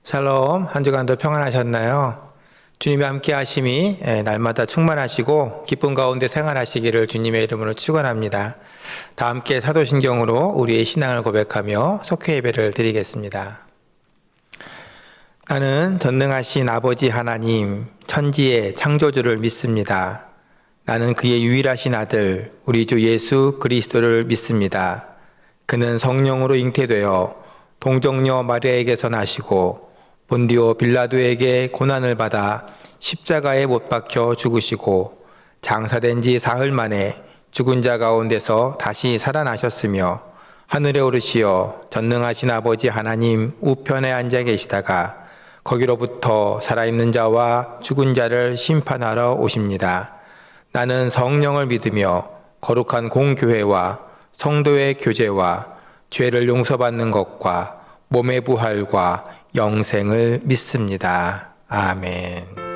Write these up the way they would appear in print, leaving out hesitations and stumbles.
샬롬, 한 주간도 평안하셨나요? 주님의 함께 하심이 날마다 충만하시고 기쁨 가운데 생활하시기를 주님의 이름으로 축원합니다. 다 함께 사도신경으로 우리의 신앙을 고백하며 속회 예배를 드리겠습니다. 나는 전능하신 아버지 하나님, 천지의 창조주를 믿습니다. 나는 그의 유일하신 아들, 우리 주 예수 그리스도를 믿습니다. 그는 성령으로 잉태되어 동정녀 마리아에게서 나시고 본디오 빌라도에게 고난을 받아 십자가에 못 박혀 죽으시고 장사된 지 사흘 만에 죽은 자 가운데서 다시 살아나셨으며 하늘에 오르시어 전능하신 아버지 하나님 우편에 앉아 계시다가 거기로부터 살아있는 자와 죽은 자를 심판하러 오십니다. 나는 성령을 믿으며 거룩한 공교회와 성도의 교제와 죄를 용서받는 것과 몸의 부활과 영생을 믿습니다. 아멘.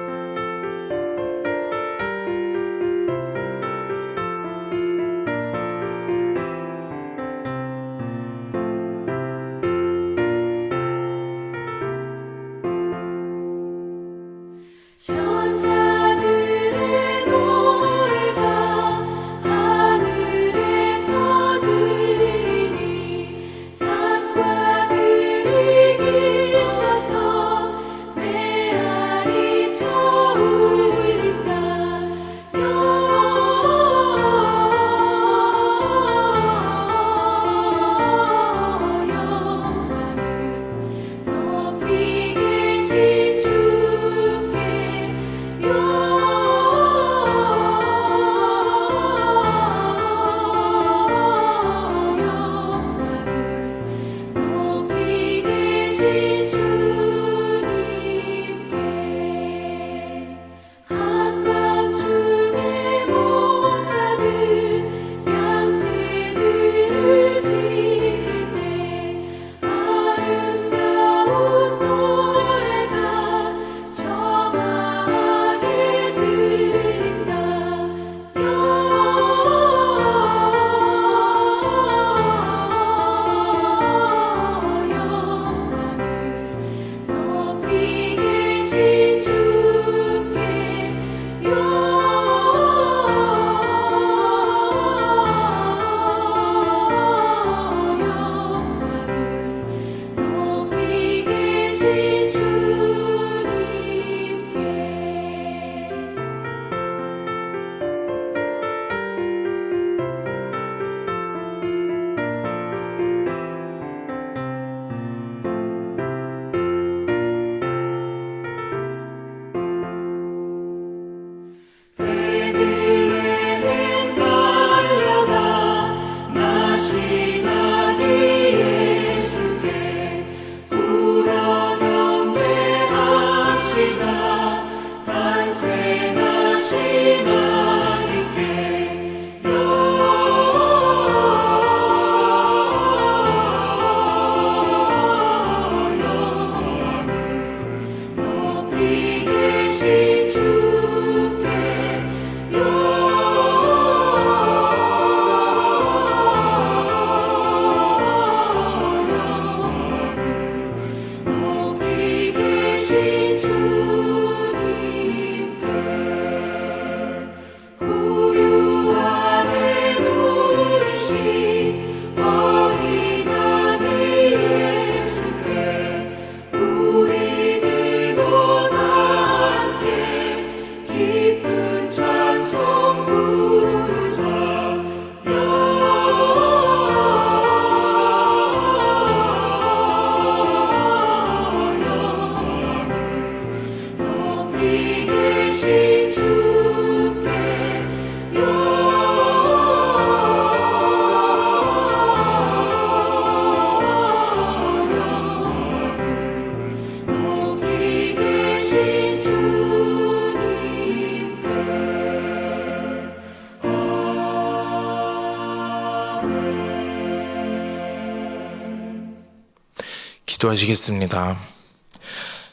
기도하시겠습니다.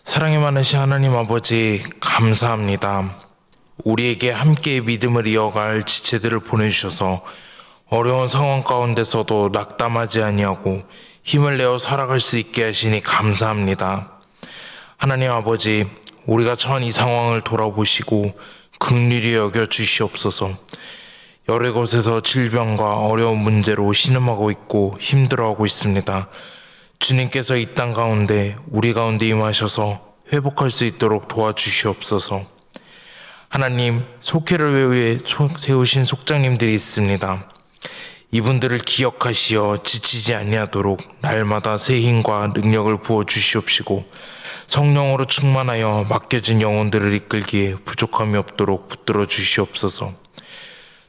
사랑이 많으신 하나님 아버지, 감사합니다. 우리에게 함께 믿음을 이어갈 지체들을 보내주셔서 어려운 상황 가운데서도 낙담하지 아니하고 힘을 내어 살아갈 수 있게 하시니 감사합니다. 하나님 아버지, 우리가 처한 이 상황을 돌아보시고 긍휼히 여겨 주시옵소서. 여러 곳에서 질병과 어려운 문제로 신음하고 있고 힘들어하고 있습니다. 주님께서 이 땅 가운데 우리 가운데 임하셔서 회복할 수 있도록 도와주시옵소서. 하나님, 속회를 위해 세우신 속장님들이 있습니다. 이분들을 기억하시어 지치지 아니하도록 날마다 새 힘과 능력을 부어 주시옵시고 성령으로 충만하여 맡겨진 영혼들을 이끌기에 부족함이 없도록 붙들어 주시옵소서.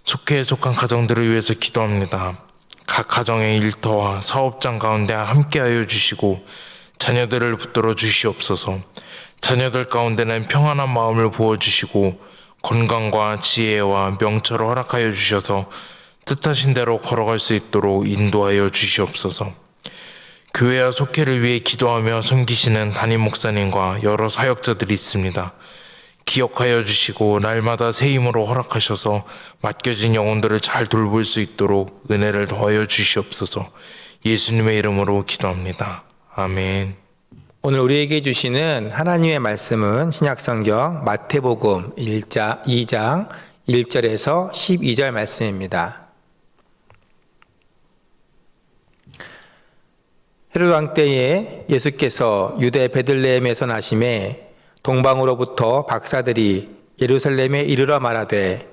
속회에 속한 가정들을 위해서 기도합니다. 각 가정의 일터와 사업장 가운데 함께하여 주시고 자녀들을 붙들어 주시옵소서. 자녀들 가운데는 평안한 마음을 부어주시고 건강과 지혜와 명철을 허락하여 주셔서 뜻하신 대로 걸어갈 수 있도록 인도하여 주시옵소서. 교회와 속회를 위해 기도하며 섬기시는 담임 목사님과 여러 사역자들이 있습니다. 기억하여 주시고 날마다 새 힘으로 허락하셔서 맡겨진 영혼들을 잘 돌볼 수 있도록 은혜를 더하여 주시옵소서. 예수님의 이름으로 기도합니다. 아멘. 오늘 우리에게 주시는 하나님의 말씀은 신약성경 마태복음 2장 1절에서 12절 말씀입니다. 헤롯 왕 때에 예수께서 유대 베들레헴에서 나심에 동방으로부터 박사들이 예루살렘에 이르러 말하되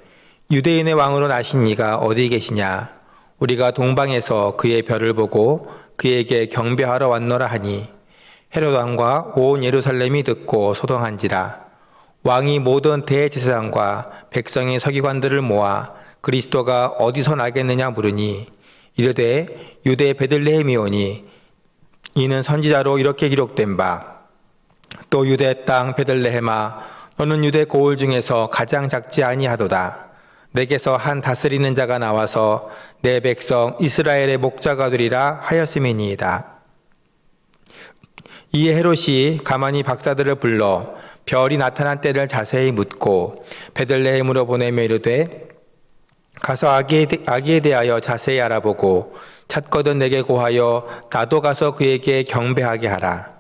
유대인의 왕으로 나신 이가 어디 계시냐? 우리가 동방에서 그의 별을 보고 그에게 경배하러 왔노라 하니 헤롯 왕과 온 예루살렘이 듣고 소동한지라. 왕이 모든 대제사장과 백성의 서기관들을 모아 그리스도가 어디서 나겠느냐 물으니 이르되 유대 베들레헴이오니 이는 선지자로 이렇게 기록된 바 또 유대 땅 베들레헴아 너는 유대 고을 중에서 가장 작지 아니하도다. 내게서 한 다스리는 자가 나와서 내 백성 이스라엘의 목자가 되리라 하였음이니이다. 이에 헤롯이 가만히 박사들을 불러 별이 나타난 때를 자세히 묻고 베들레헴으로 보내며 이르되 가서 아기에 대하여 자세히 알아보고 찾거든 내게 고하여 나도 가서 그에게 경배하게 하라.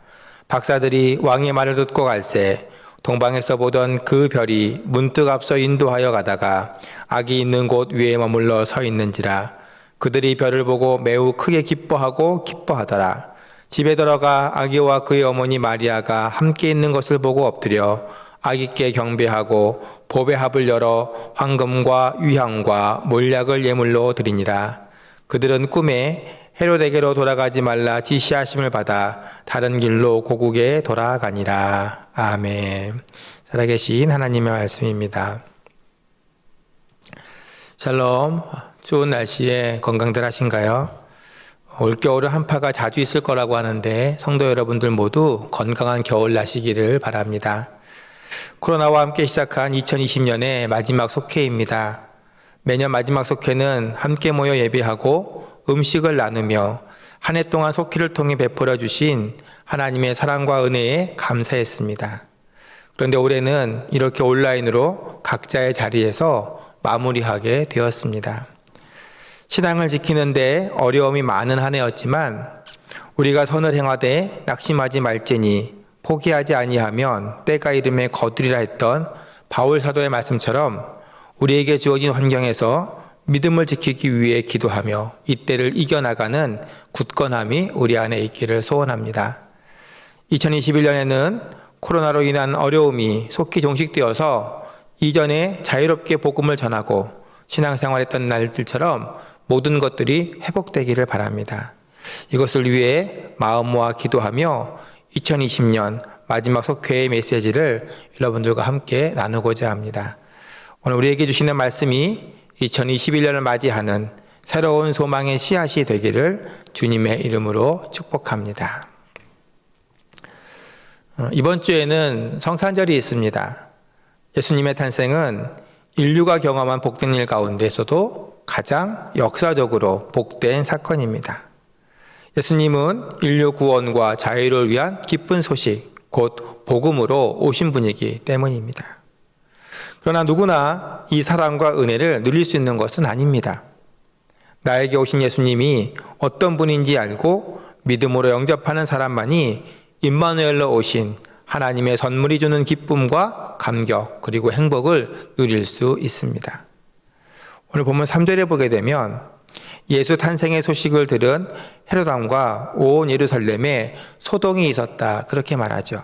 박사들이 왕의 말을 듣고 갈새 동방에서 보던 그 별이 문득 앞서 인도하여 가다가 아기 있는 곳 위에 머물러 서 있는지라. 그들이 별을 보고 매우 크게 기뻐하더라. 집에 들어가 아기와 그의 어머니 마리아가 함께 있는 것을 보고 엎드려 아기께 경배하고 보배 합을 열어 황금과 유향과 몰약을 예물로 드리니라. 그들은 꿈에 헤롯에게로 돌아가지 말라 지시하심을 받아 다른 길로 고국에 돌아가니라. 아멘. 살아계신 하나님의 말씀입니다. 샬롬. 좋은 날씨에 건강들 하신가요? 올겨울은 한파가 자주 있을 거라고 하는데 성도 여러분들 모두 건강한 겨울 나시기를 바랍니다. 코로나와 함께 시작한 2020년의 마지막 속회입니다. 매년 마지막 속회는 함께 모여 예배하고 음식을 나누며 한 해 동안 속회를 통해 베풀어 주신 하나님의 사랑과 은혜에 감사했습니다. 그런데 올해는 이렇게 온라인으로 각자의 자리에서 마무리하게 되었습니다. 신앙을 지키는데 어려움이 많은 한 해였지만 우리가 선을 행하되 낙심하지 말지니 포기하지 아니하면 때가 이름에 거두리라 했던 바울 사도의 말씀처럼 우리에게 주어진 환경에서 믿음을 지키기 위해 기도하며 이때를 이겨나가는 굳건함이 우리 안에 있기를 소원합니다. 2021년에는 코로나로 인한 어려움이 속히 종식되어서 이전에 자유롭게 복음을 전하고 신앙생활했던 날들처럼 모든 것들이 회복되기를 바랍니다. 이것을 위해 마음 모아 기도하며 2020년 마지막 속회의 메시지를 여러분들과 함께 나누고자 합니다. 오늘 우리에게 주시는 말씀이 2021년을 맞이하는 새로운 소망의 씨앗이 되기를 주님의 이름으로 축복합니다. 이번 주에는 성탄절이 있습니다. 예수님의 탄생은 인류가 경험한 복된 일 가운데서도 가장 역사적으로 복된 사건입니다. 예수님은 인류 구원과 자유를 위한 기쁜 소식, 곧 복음으로 오신 분이기 때문입니다. 그러나 누구나 이 사랑과 은혜를 누릴 수 있는 것은 아닙니다. 나에게 오신 예수님이 어떤 분인지 알고 믿음으로 영접하는 사람만이 임마누엘로 오신 하나님의 선물이 주는 기쁨과 감격 그리고 행복을 누릴 수 있습니다. 오늘 본문 3절에 보게 되면 예수 탄생의 소식을 들은 헤롯 왕과 온 예루살렘에 소동이 있었다 그렇게 말하죠.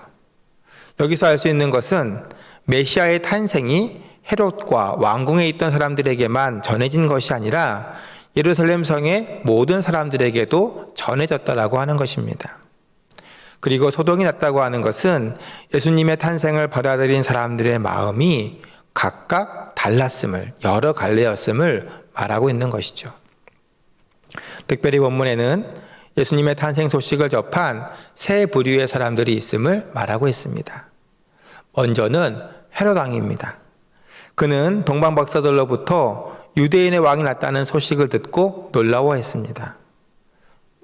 여기서 알 수 있는 것은 메시아의 탄생이 헤롯과 왕궁에 있던 사람들에게만 전해진 것이 아니라 예루살렘 성의 모든 사람들에게도 전해졌다라고 하는 것입니다. 그리고 소동이 났다고 하는 것은 예수님의 탄생을 받아들인 사람들의 마음이 각각 달랐음을, 여러 갈래였음을 말하고 있는 것이죠. 특별히 본문에는 예수님의 탄생 소식을 접한 세 부류의 사람들이 있음을 말하고 있습니다. 먼저는 헤롯 왕입니다. 그는 동방 박사들로부터 유대인의 왕이 났다는 소식을 듣고 놀라워했습니다.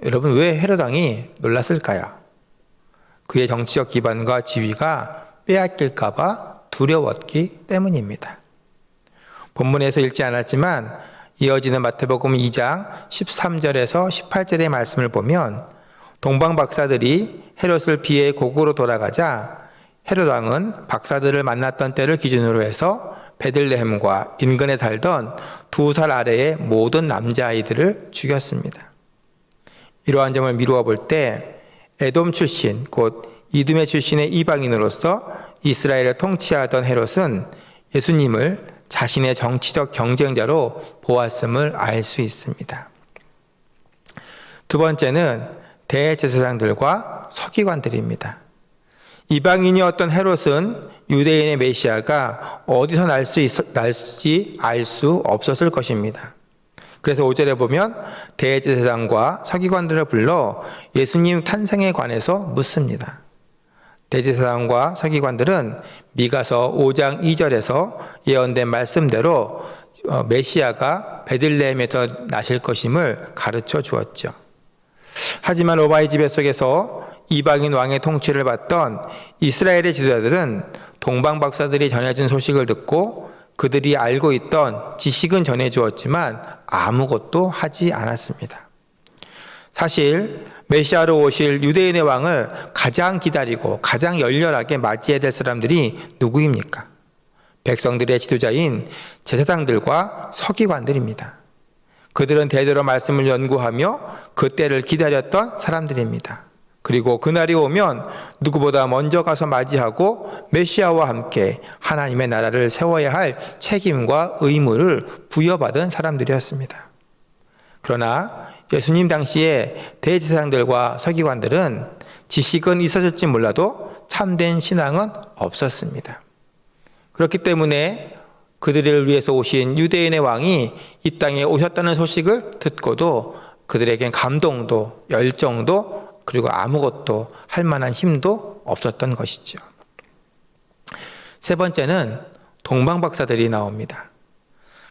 여러분, 왜 헤롯 왕이 놀랐을까요? 그의 정치적 기반과 지위가 빼앗길까 봐 두려웠기 때문입니다. 본문에서 읽지 않았지만 이어지는 마태복음 2장 13절에서 18절의 말씀을 보면 동방 박사들이 헤롯을 피해 고국으로 돌아가자 헤롯 왕은 박사들을 만났던 때를 기준으로 해서 베들레헴과 인근에 살던 2살 아래의 모든 남자아이들을 죽였습니다. 이러한 점을 미루어 볼 때 에돔 출신, 곧 이두메 출신의 이방인으로서 이스라엘을 통치하던 헤롯은 예수님을 자신의 정치적 경쟁자로 보았음을 알 수 있습니다. 두 번째는 대제사장들과 서기관들입니다. 이방인이었던 헤롯은 유대인의 메시아가 어디서 날지 알 수 없었을 것입니다. 그래서 5절에 보면 대제사장과 서기관들을 불러 예수님 탄생에 관해서 묻습니다. 대제사장과 서기관들은 미가서 5장 2절에서 예언된 말씀대로 메시아가 베들레헴에서 나실 것임을 가르쳐 주었죠. 하지만 로마의 지배 속에서 이방인 왕의 통치를 받던 이스라엘의 지도자들은 동방 박사들이 전해준 소식을 듣고 그들이 알고 있던 지식은 전해주었지만 아무것도 하지 않았습니다. 사실 메시아로 오실 유대인의 왕을 가장 기다리고 가장 열렬하게 맞이해야 될 사람들이 누구입니까? 백성들의 지도자인 제사장들과 서기관들입니다. 그들은 대대로 말씀을 연구하며 그 때를 기다렸던 사람들입니다. 그리고 그날이 오면 누구보다 먼저 가서 맞이하고 메시아와 함께 하나님의 나라를 세워야 할 책임과 의무를 부여받은 사람들이었습니다. 그러나 예수님 당시에 대제사장들과 서기관들은 지식은 있었을지 몰라도 참된 신앙은 없었습니다. 그렇기 때문에 그들을 위해서 오신 유대인의 왕이 이 땅에 오셨다는 소식을 듣고도 그들에겐 감동도 열정도 그리고 아무것도 할 만한 힘도 없었던 것이죠. 세 번째는 동방 박사들이 나옵니다.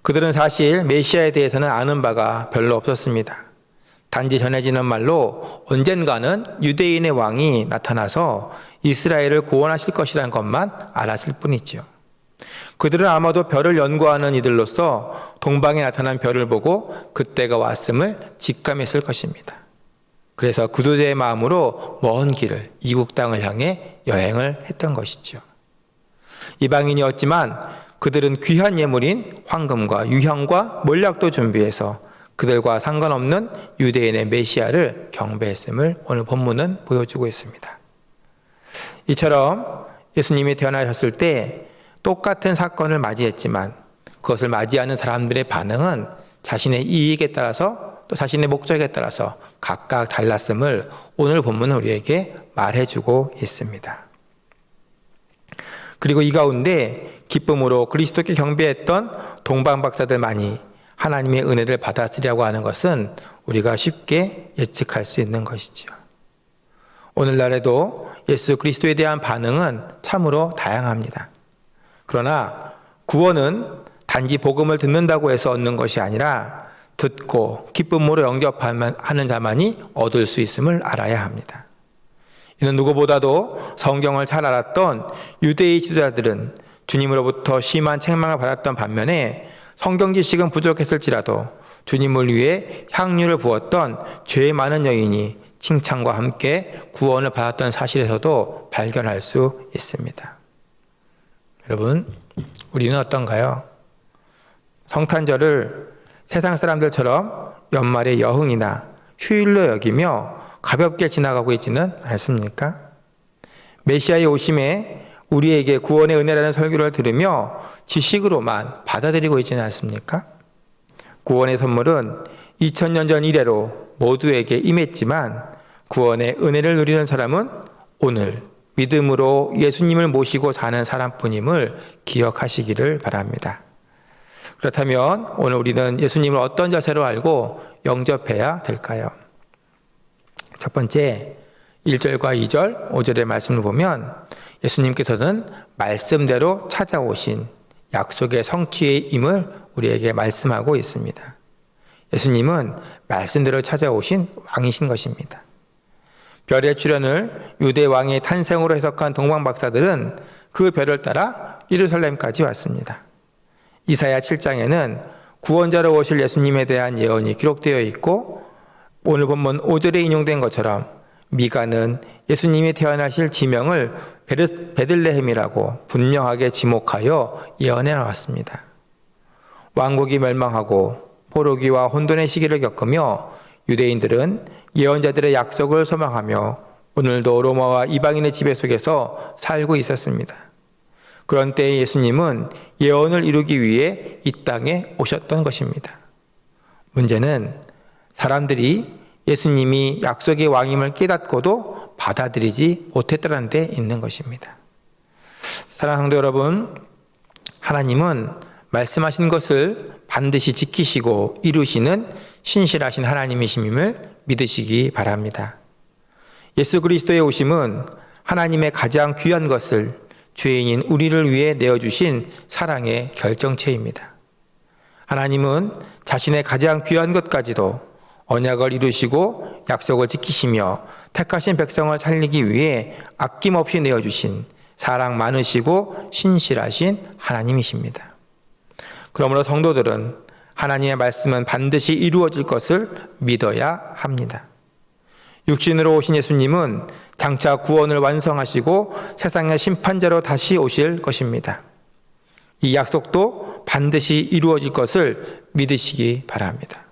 그들은 사실 메시아에 대해서는 아는 바가 별로 없었습니다. 단지 전해지는 말로 언젠가는 유대인의 왕이 나타나서 이스라엘을 구원하실 것이라는 것만 알았을 뿐이죠. 그들은 아마도 별을 연구하는 이들로서 동방에 나타난 별을 보고 그때가 왔음을 직감했을 것입니다. 그래서 구도자의 마음으로 먼 길을 이국 땅을 향해 여행을 했던 것이죠. 이방인이었지만 그들은 귀한 예물인 황금과 유향과 몰약도 준비해서 그들과 상관없는 유대인의 메시아를 경배했음을 오늘 본문은 보여주고 있습니다. 이처럼 예수님이 태어나셨을 때 똑같은 사건을 맞이했지만 그것을 맞이하는 사람들의 반응은 자신의 이익에 따라서 또 자신의 목적에 따라서 각각 달랐음을 오늘 본문은 우리에게 말해주고 있습니다. 그리고 이 가운데 기쁨으로 그리스도께 경배했던 동방 박사들만이 하나님의 은혜를 받았으리라고 하는 것은 우리가 쉽게 예측할 수 있는 것이죠. 오늘날에도 예수 그리스도에 대한 반응은 참으로 다양합니다. 그러나 구원은 단지 복음을 듣는다고 해서 얻는 것이 아니라 듣고 기쁨으로 영접하는 자만이 얻을 수 있음을 알아야 합니다. 이는 누구보다도 성경을 잘 알았던 유대의 지도자들은 주님으로부터 심한 책망을 받았던 반면에 성경 지식은 부족했을지라도 주님을 위해 향유를 부었던 죄 많은 여인이 칭찬과 함께 구원을 받았던 사실에서도 발견할 수 있습니다. 여러분, 우리는 어떤가요? 성탄절을 세상 사람들처럼 연말의 여흥이나 휴일로 여기며 가볍게 지나가고 있지는 않습니까? 메시아의 오심에 우리에게 구원의 은혜라는 설교를 들으며 지식으로만 받아들이고 있지는 않습니까? 구원의 선물은 2000년 전 이래로 모두에게 임했지만 구원의 은혜를 누리는 사람은 오늘 믿음으로 예수님을 모시고 사는 사람뿐임을 기억하시기를 바랍니다. 그렇다면 오늘 우리는 예수님을 어떤 자세로 알고 영접해야 될까요? 첫 번째, 1절과 2절, 5절의 말씀을 보면 예수님께서는 말씀대로 찾아오신 약속의 성취의 임을 우리에게 말씀하고 있습니다. 예수님은 말씀대로 찾아오신 왕이신 것입니다. 별의 출현을 유대 왕의 탄생으로 해석한 동방 박사들은 그 별을 따라 예루살렘까지 왔습니다. 이사야 7장에는 구원자로 오실 예수님에 대한 예언이 기록되어 있고 오늘 본문 5절에 인용된 것처럼 미가는 예수님이 태어나실 지명을 베들레헴이라고 분명하게 지목하여 예언해 나왔습니다. 왕국이 멸망하고 포로기와 혼돈의 시기를 겪으며 유대인들은 예언자들의 약속을 소망하며 오늘도 로마와 이방인의 지배 속에서 살고 있었습니다. 그런 때에 예수님은 예언을 이루기 위해 이 땅에 오셨던 것입니다. 문제는 사람들이 예수님이 약속의 왕임을 깨닫고도 받아들이지 못했다는 데 있는 것입니다. 사랑하는 성도 여러분, 하나님은 말씀하신 것을 반드시 지키시고 이루시는 신실하신 하나님이심을 믿으시기 바랍니다. 예수 그리스도의 오심은 하나님의 가장 귀한 것을 죄인인 우리를 위해 내어주신 사랑의 결정체입니다. 하나님은 자신의 가장 귀한 것까지도 언약을 이루시고 약속을 지키시며 택하신 백성을 살리기 위해 아낌없이 내어주신 사랑 많으시고 신실하신 하나님이십니다. 그러므로 성도들은 하나님의 말씀은 반드시 이루어질 것을 믿어야 합니다. 육신으로 오신 예수님은 장차 구원을 완성하시고 세상의 심판자로 다시 오실 것입니다. 이 약속도 반드시 이루어질 것을 믿으시기 바랍니다.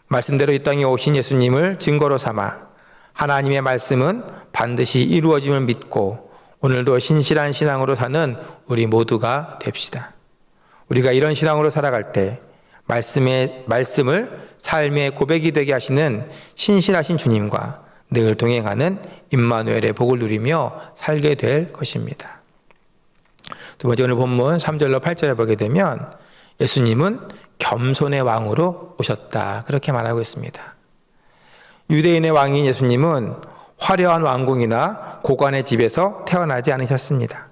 말씀대로 이 땅에 오신 예수님을 증거로 삼아 하나님의 말씀은 반드시 이루어짐을 믿고 오늘도 신실한 신앙으로 사는 우리 모두가 됩시다. 우리가 이런 신앙으로 살아갈 때 말씀을 삶의 고백이 되게 하시는 신실하신 주님과 늘 동행하는 임마누엘의 복을 누리며 살게 될 것입니다. 두 번째, 오늘 본문 3절로 8절에 보게 되면 예수님은 겸손의 왕으로 오셨다, 그렇게 말하고 있습니다. 유대인의 왕인 예수님은 화려한 왕궁이나 고관의 집에서 태어나지 않으셨습니다.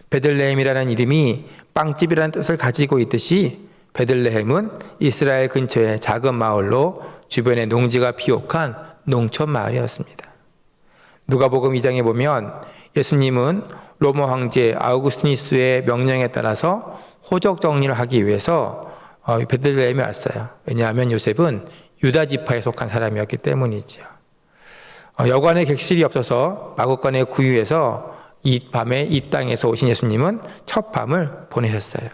베들레헴이라는 이름이 빵집이라는 뜻을 가지고 있듯이 베들레헴은 이스라엘 근처의 작은 마을로 주변에 농지가 비옥한 농촌 마을이었습니다. 누가복음 2장에 보면 예수님은 로마 황제 아우구스티누스의 명령에 따라서 호적 정리를 하기 위해서 베들레헴에 왔어요. 왜냐하면 요셉은 유다 지파에 속한 사람이었기 때문이죠. 여관의 객실이 없어서 마구간의 구유에서 이 밤에 이 땅에서 오신 예수님은 첫 밤을 보내셨어요.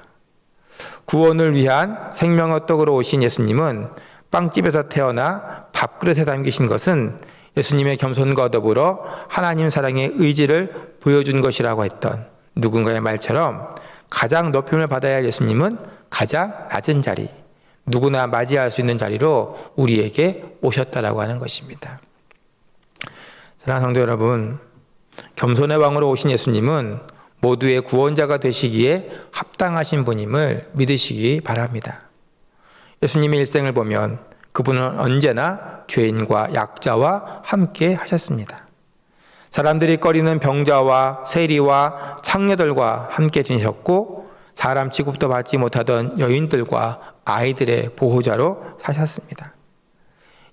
구원을 위한 생명의 떡으로 오신 예수님은 빵집에서 태어나 밥그릇에 담기신 것은 예수님의 겸손과 더불어 하나님 사랑의 의지를 보여준 것이라고 했던 누군가의 말처럼 가장 높임을 받아야 할 예수님은 가장 낮은 자리, 누구나 맞이할 수 있는 자리로 우리에게 오셨다라고 하는 것입니다. 사랑하는 성도 여러분, 겸손의 왕으로 오신 예수님은 모두의 구원자가 되시기에 합당하신 분임을 믿으시기 바랍니다. 예수님의 일생을 보면 그분은 언제나 죄인과 약자와 함께 하셨습니다. 사람들이 꺼리는 병자와 세리와 창녀들과 함께 지내셨고 사람 취급도 받지 못하던 여인들과 아이들의 보호자로 사셨습니다.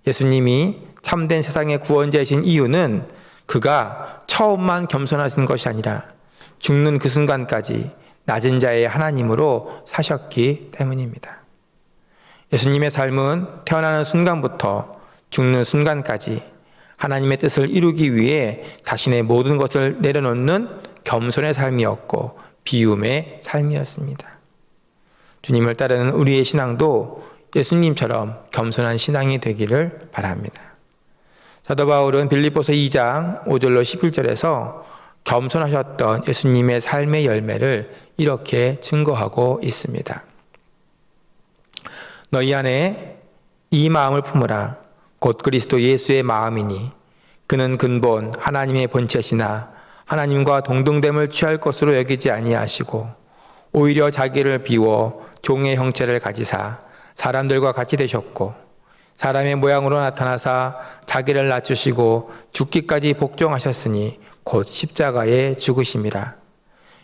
예수님이 참된 세상의 구원자이신 이유는 그가 처음만 겸손하신 것이 아니라 죽는 그 순간까지 낮은 자의 하나님으로 사셨기 때문입니다. 예수님의 삶은 태어나는 순간부터 죽는 순간까지 하나님의 뜻을 이루기 위해 자신의 모든 것을 내려놓는 겸손의 삶이었고 비움의 삶이었습니다. 주님을 따르는 우리의 신앙도 예수님처럼 겸손한 신앙이 되기를 바랍니다. 사도 바울은 빌립보서 2장 5절로 11절에서 겸손하셨던 예수님의 삶의 열매를 이렇게 증거하고 있습니다. 너희 안에 이 마음을 품으라. 곧 그리스도 예수의 마음이니 그는 근본 하나님의 본체시나 하나님과 동등됨을 취할 것으로 여기지 아니하시고 오히려 자기를 비워 종의 형체를 가지사 사람들과 같이 되셨고 사람의 모양으로 나타나사 자기를 낮추시고 죽기까지 복종하셨으니 곧 십자가에 죽으심이라.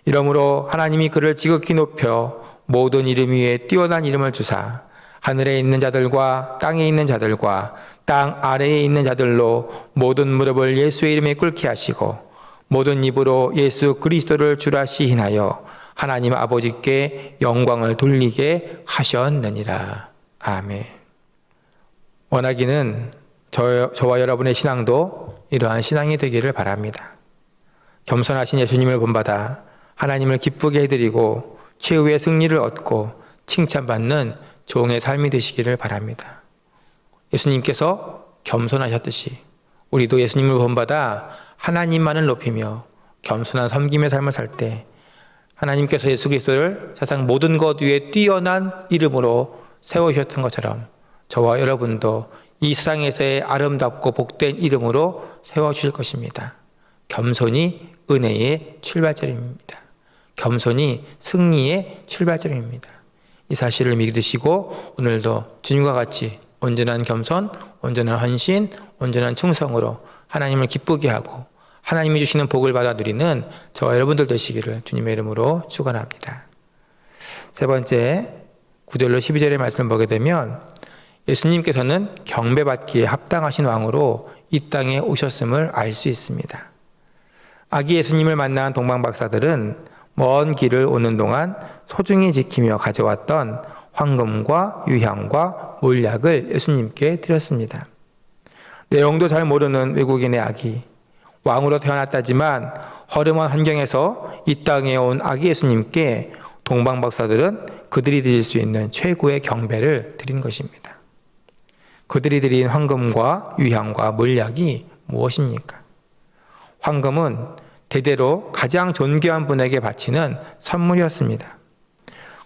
이러므로 하나님이 그를 지극히 높여 모든 이름 위에 뛰어난 이름을 주사 하늘에 있는 자들과 땅에 있는 자들과 땅 아래에 있는 자들로 모든 무릎을 예수의 이름에 꿇게 하시고 모든 입으로 예수 그리스도를 주라 시인하여 하나님 아버지께 영광을 돌리게 하셨느니라. 아멘. 원하기는 저와 여러분의 신앙도 이러한 신앙이 되기를 바랍니다. 겸손하신 예수님을 본받아 하나님을 기쁘게 해드리고 최후의 승리를 얻고 칭찬받는 종의 삶이 되시기를 바랍니다. 예수님께서 겸손하셨듯이 우리도 예수님을 본받아 하나님만을 높이며 겸손한 섬김의 삶을 살 때 하나님께서 예수 그리스도를 세상 모든 것 위에 뛰어난 이름으로 세우셨던 것처럼 저와 여러분도 이 세상에서의 아름답고 복된 이름으로 세워주실 것입니다. 겸손이 은혜의 출발점입니다. 겸손이 승리의 출발점입니다. 이 사실을 믿으시고 오늘도 주님과 같이 온전한 겸손, 온전한 헌신, 온전한 충성으로 하나님을 기쁘게 하고 하나님이 주시는 복을 받아 누리는 저와 여러분들 되시기를 주님의 이름으로 축원합니다. 세 번째, 9절로 12절의 말씀을 보게 되면 예수님께서는 경배받기에 합당하신 왕으로 이 땅에 오셨음을 알 수 있습니다. 아기 예수님을 만난 동방박사들은 먼 길을 오는 동안 소중히 지키며 가져왔던 황금과 유향과 몰약을 예수님께 드렸습니다. 내용도 잘 모르는 외국인의 아기, 왕으로 태어났다지만 허름한 환경에서 이 땅에 온 아기 예수님께 동방박사들은 그들이 드릴 수 있는 최고의 경배를 드린 것입니다. 그들이 드린 황금과 유향과 몰약이 무엇입니까? 황금은 대대로 가장 존귀한 분에게 바치는 선물이었습니다.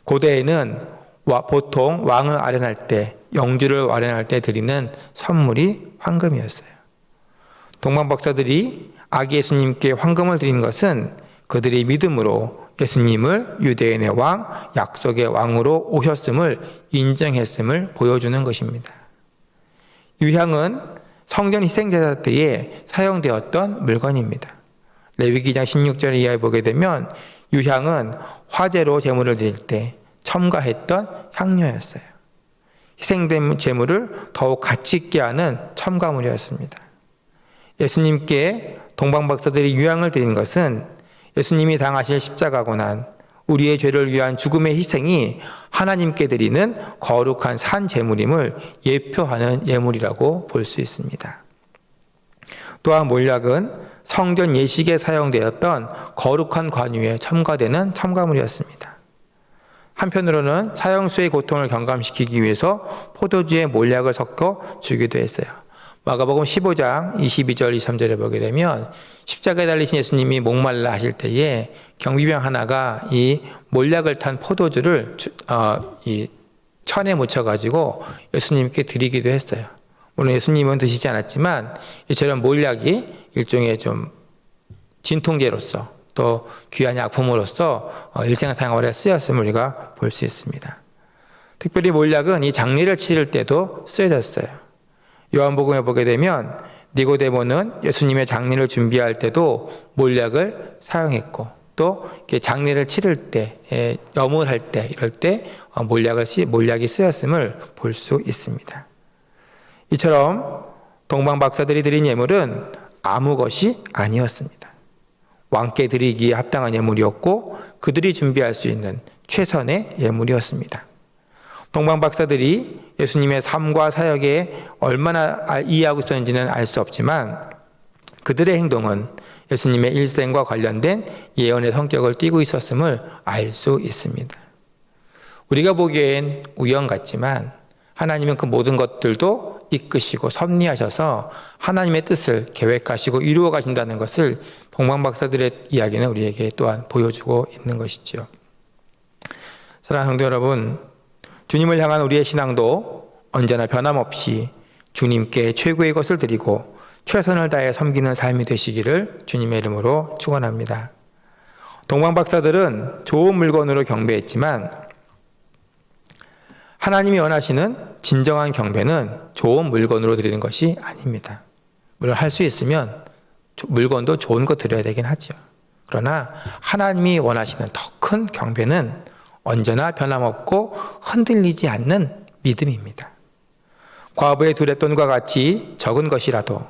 고대에는 보통 왕을 아련할 때, 영주를 아련할 때 드리는 선물이 황금이었어요. 동방박사들이 아기 예수님께 황금을 드린 것은 그들이 믿음으로 예수님을 유대인의 왕, 약속의 왕으로 오셨음을 인정했음을 보여주는 것입니다. 유향은 성전 희생제사 때에 사용되었던 물건입니다. 레위기장 16절 이하에 보게 되면 유향은 화제로 제물을 드릴 때 첨가했던 향료였어요. 희생된 제물을 더욱 가치 있게 하는 첨가물이었습니다. 예수님께 동방박사들이 유향을 드린 것은 예수님이 당하실 십자가고난 우리의 죄를 위한 죽음의 희생이 하나님께 드리는 거룩한 산 제물임을 예표하는 예물이라고 볼 수 있습니다. 또한 몰약은 성전 예식에 사용되었던 거룩한 관유에 첨가되는 첨가물이었습니다. 한편으로는 사형수의 고통을 경감시키기 위해서 포도주에 몰약을 섞어 주기도 했어요. 마가복음 15장 22절 23절에 보게 되면 십자가에 달리신 예수님이 목말라 하실 때에 경비병 하나가 이 몰약을 탄 포도주를 이 천에 묻혀가지고 예수님께 드리기도 했어요. 물론 예수님은 드시지 않았지만 이처럼 몰약이 일종의 좀 진통제로서 또 귀한 약품으로서 일생생활에 쓰였음을 우리가 볼 수 있습니다. 특별히 몰약은 이 장례를 치를 때도 쓰여졌어요. 요한복음에 보게 되면 니고데모는 예수님의 장례를 준비할 때도 몰약을 사용했고 또 장례를 치를 때, 염을 때 이럴 때 몰약이 쓰였음을 볼 수 있습니다. 이처럼 동방박사들이 드린 예물은 아무 것이 아니었습니다. 왕께 드리기에 합당한 예물이었고 그들이 준비할 수 있는 최선의 예물이었습니다. 동방박사들이 예수님의 삶과 사역에 얼마나 이해하고 있었는지는 알 수 없지만 그들의 행동은 예수님의 일생과 관련된 예언의 성격을 띠고 있었음을 알 수 있습니다. 우리가 보기엔 우연 같지만 하나님은 그 모든 것들도 이끄시고 섭리하셔서 하나님의 뜻을 계획하시고 이루어 가신다는 것을 동방박사들의 이야기는 우리에게 또한 보여주고 있는 것이죠. 사랑하는 성도 여러분, 주님을 향한 우리의 신앙도 언제나 변함없이 주님께 최고의 것을 드리고 최선을 다해 섬기는 삶이 되시기를 주님의 이름으로 축원합니다. 동방박사들은 좋은 물건으로 경배했지만 하나님이 원하시는 진정한 경배는 좋은 물건으로 드리는 것이 아닙니다. 물론 할 수 있으면 물건도 좋은 거 드려야 되긴 하죠. 그러나 하나님이 원하시는 더 큰 경배는 언제나 변함없고 흔들리지 않는 믿음입니다. 과부의 두 랫돈과 같이 적은 것이라도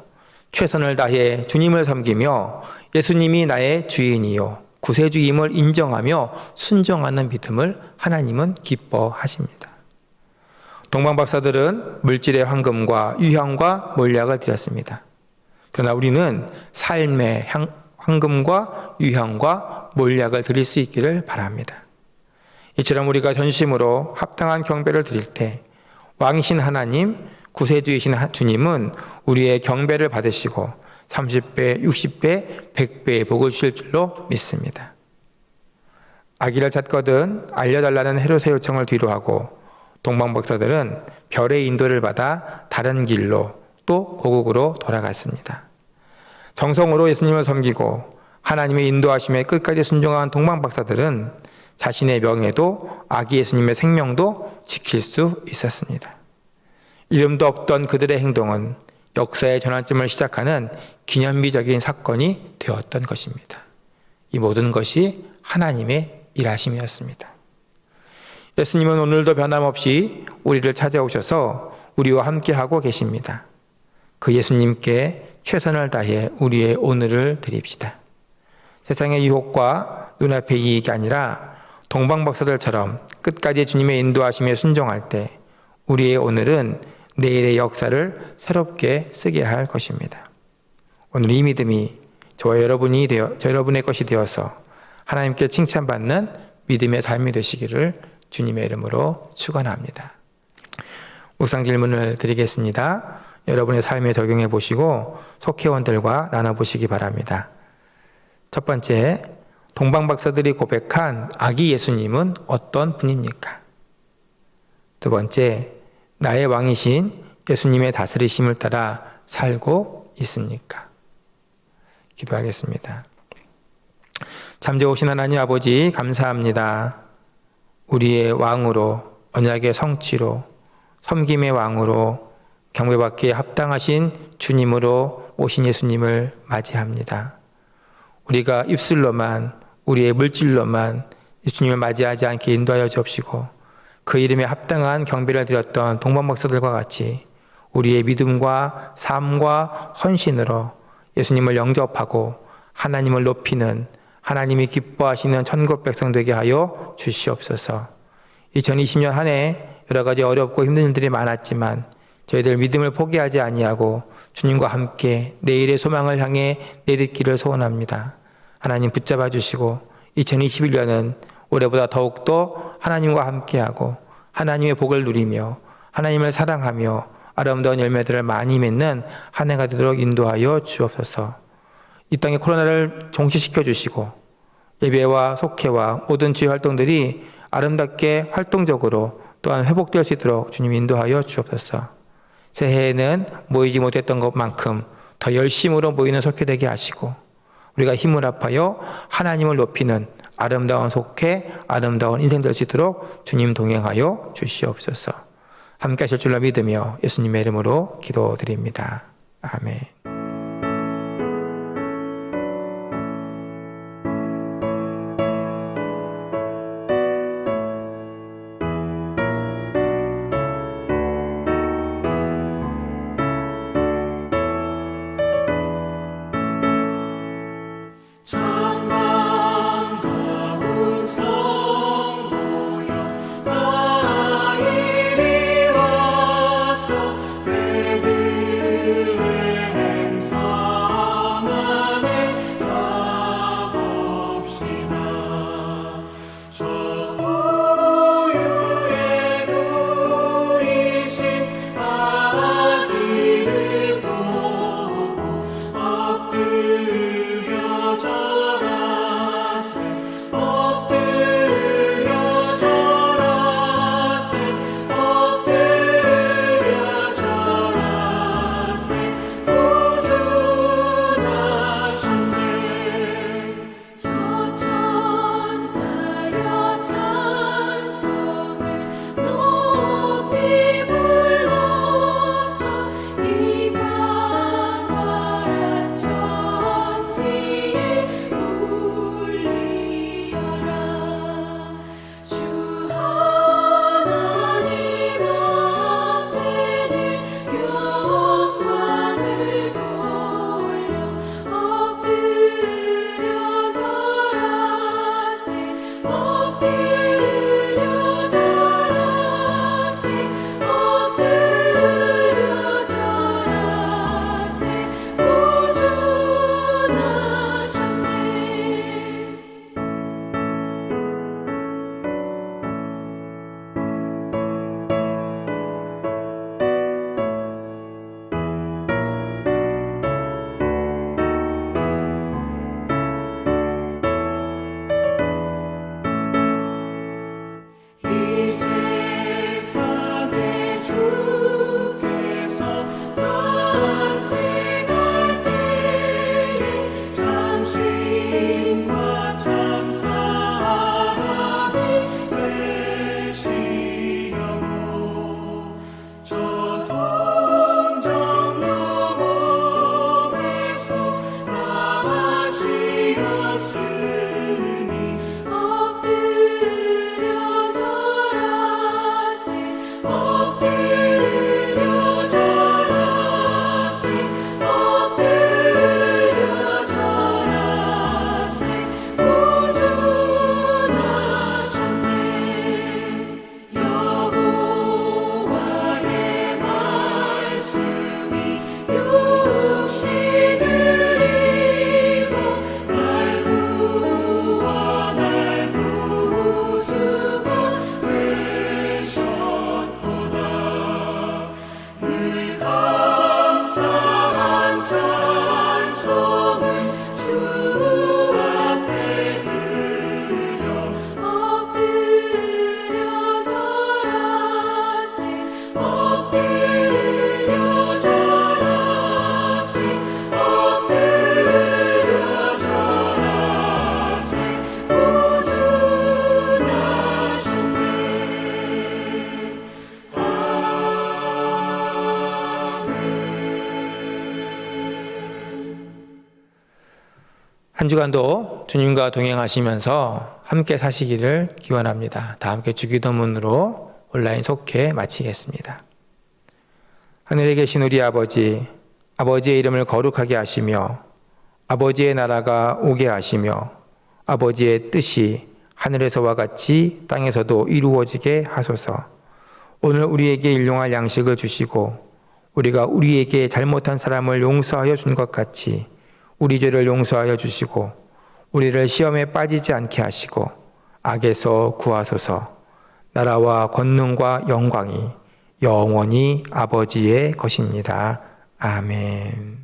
최선을 다해 주님을 섬기며 예수님이 나의 주인이요 구세주임을 인정하며 순종하는 믿음을 하나님은 기뻐하십니다. 동방박사들은 물질의 황금과 유향과 몰약을 드렸습니다. 그러나 우리는 삶의 황금과 유향과 몰약을 드릴 수 있기를 바랍니다. 이처럼 우리가 전심으로 합당한 경배를 드릴 때 왕이신 하나님, 구세주이신 주님은 우리의 경배를 받으시고 30배, 60배, 100배의 복을 주실 줄로 믿습니다. 아기를 찾거든 알려달라는 헤롯의 요청을 뒤로하고 동방박사들은 별의 인도를 받아 다른 길로 또 고국으로 돌아갔습니다. 정성으로 예수님을 섬기고 하나님의 인도하심에 끝까지 순종한 동방박사들은 자신의 명예도 아기 예수님의 생명도 지킬 수 있었습니다. 이름도 없던 그들의 행동은 역사의 전환점을 시작하는 기념비적인 사건이 되었던 것입니다. 이 모든 것이 하나님의 일하심이었습니다. 예수님은 오늘도 변함없이 우리를 찾아오셔서 우리와 함께하고 계십니다. 그 예수님께 최선을 다해 우리의 오늘을 드립시다. 세상의 유혹과 눈앞의 이익이 아니라 동방박사들처럼 끝까지 주님의 인도하심에 순종할 때 우리의 오늘은 내일의 역사를 새롭게 쓰게 할 것입니다. 오늘 이 믿음이 저와 여러분의 것이 되어서 하나님께 칭찬받는 믿음의 삶이 되시기를 주님의 이름으로 축원합니다. 묵상 질문을 드리겠습니다. 여러분의 삶에 적용해 보시고 속회원들과 나눠보시기 바랍니다. 첫 번째, 동방박사들이 고백한 아기 예수님은 어떤 분입니까? 두 번째, 나의 왕이신 예수님의 다스리심을 따라 살고 있습니까? 기도하겠습니다. 잠재우신 하나님 아버지 감사합니다. 우리의 왕으로, 언약의 성취로, 섬김의 왕으로, 경배받기에 합당하신 주님으로 오신 예수님을 맞이합니다. 우리가 입술로만, 우리의 물질로만 예수님을 맞이하지 않게 인도하여 주옵시고 그 이름에 합당한 경배를 드렸던 동방박사들과 같이 우리의 믿음과 삶과 헌신으로 예수님을 영접하고 하나님을 높이는, 하나님이 기뻐하시는 천국 백성 되게 하여 주시옵소서. 2020년 한 해 여러 가지 어렵고 힘든 일들이 많았지만 저희들 믿음을 포기하지 아니하고 주님과 함께 내일의 소망을 향해 내딛기를 소원합니다. 하나님 붙잡아 주시고 2021년은 올해보다 더욱더 하나님과 함께하고 하나님의 복을 누리며 하나님을 사랑하며 아름다운 열매들을 많이 맺는 한 해가 되도록 인도하여 주옵소서. 이 땅의 코로나를 종식시켜 주시고 예배와 속회와 모든 주의 활동들이 아름답게 활동적으로 또한 회복될 수 있도록 주님 인도하여 주옵소서. 새해에는 모이지 못했던 것만큼 더 열심으로 모이는 속회되게 하시고 우리가 힘을 합하여 하나님을 높이는 아름다운 속회, 아름다운 인생 될 수 있도록 주님 동행하여 주시옵소서. 함께 하실 줄로 믿으며 예수님의 이름으로 기도드립니다. 아멘. 성도여 다 이리 와 한 주간도 주님과 동행하시면서 함께 사시기를 기원합니다. 다 함께 주기도문으로 온라인 속회 마치겠습니다. 하늘에 계신 우리 아버지, 아버지의 이름을 거룩하게 하시며 아버지의 나라가 오게 하시며 아버지의 뜻이 하늘에서와 같이 땅에서도 이루어지게 하소서. 오늘 우리에게 일용할 양식을 주시고 우리가 우리에게 잘못한 사람을 용서하여 준 것 같이 우리 죄를 용서하여 주시고 우리를 시험에 빠지지 않게 하시고 악에서 구하소서. 나라와 권능과 영광이 영원히 아버지의 것입니다. 아멘.